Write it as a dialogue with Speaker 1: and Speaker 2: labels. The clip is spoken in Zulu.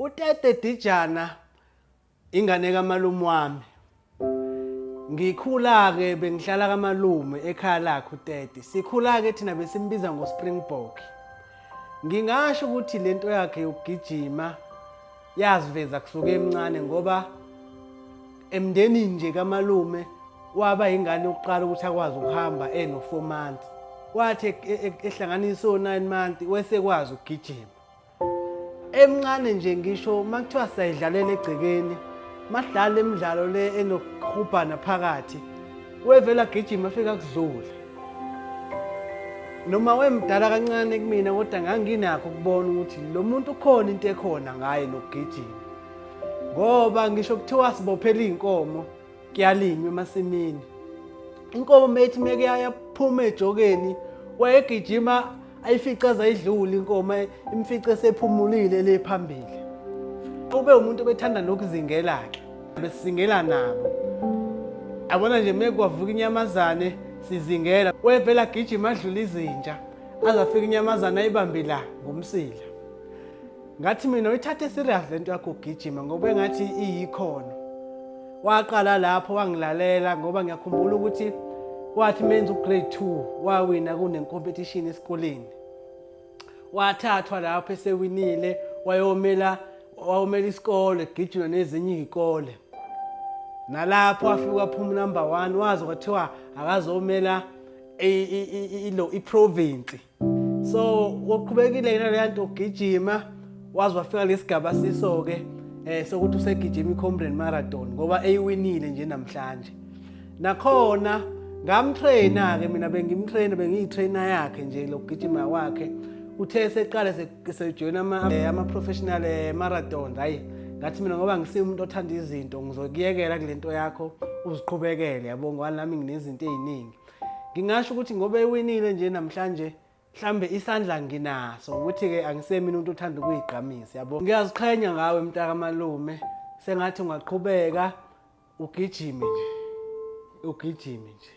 Speaker 1: Utete Dijana ingane kamalume wami. Ngikhula ke bengihlala kamalume ekhaya lakhe uTete. Sikhula ke thina besimbiza ngoSpringbok. Ngingasho ukuthi lento yakhe yokugijima yaziveza kusuka emncane ngoba emndenini nje kamalume waba ingane yokuqala ukuthi akwazi ukuhamba eno4 months. Wathi ehlanganisa o9 months wesekwazi ukugijima. Emncane nje ngisho makuthiwa sayidlalela egcekeni, madlala imidlalo le enokuhubhana phakathi, wevela gijima afika kudlula. Noma wemdala kancane kumina kodwa nganginakho ukubona ukuthi lo muntu ukhona into ekhona ngaye nokugijima. Ngoba ngisho kuthiwa sibophela inkomo kuyalinywa emasimini. Inkomo methi meke yaphuma ejokeni, wayegijima ayifica azayidlula inkomo imfice sephumulile le phambili. Ube umuntu obethanda nokuzingela ke. Besizingela nabo. Abona nje mekwavuka inyamazane sizingela, wevela gijima adlula izinja azafika inyamazane ayibambe la ngomsila. Ngathi mina uyithathe serious lento yakho ukugijima ngoba engathi iyikhono. Waqala lapho wangilalela ngoba ngiyakhumbula ukuthi wathi menza ugrade 2 wawina kunencompetition esikoleni. Wathathwa lapho esewinile wayomela isikole gijima nezinye izikole. Nalapho wafika waphuma number 1 wazi kwathiwa akazomela iprovince. So woqhubekile yena le nto ukugijima wazi wafika lesigaba siso ke sokuthi usegijima iComrade Marathon ngoba eyiwinile nje namhlanje. Nakhona ngamtrainer ke mina bengiyitrainer yakhe nje lokugijima kwakhe. Uthe seqala sejoina ama professional marathon. Hayi ngathi mina ngoba ngisimuntu othanda izinto ngizokuyekela kulento yakho uziqhubekele yabo ngoba nami nginezinto eziningi. Ngingasho ukuthi ngoba eyiwinile nje namhlanje mhlambe isandla nginaso ukuthi ke angisemini umuntu othanda ukuyigqamisa yabo. Ngiyaziqhenya ngawe mntaka malume, sengathi ungaqhubeka ugijime nje.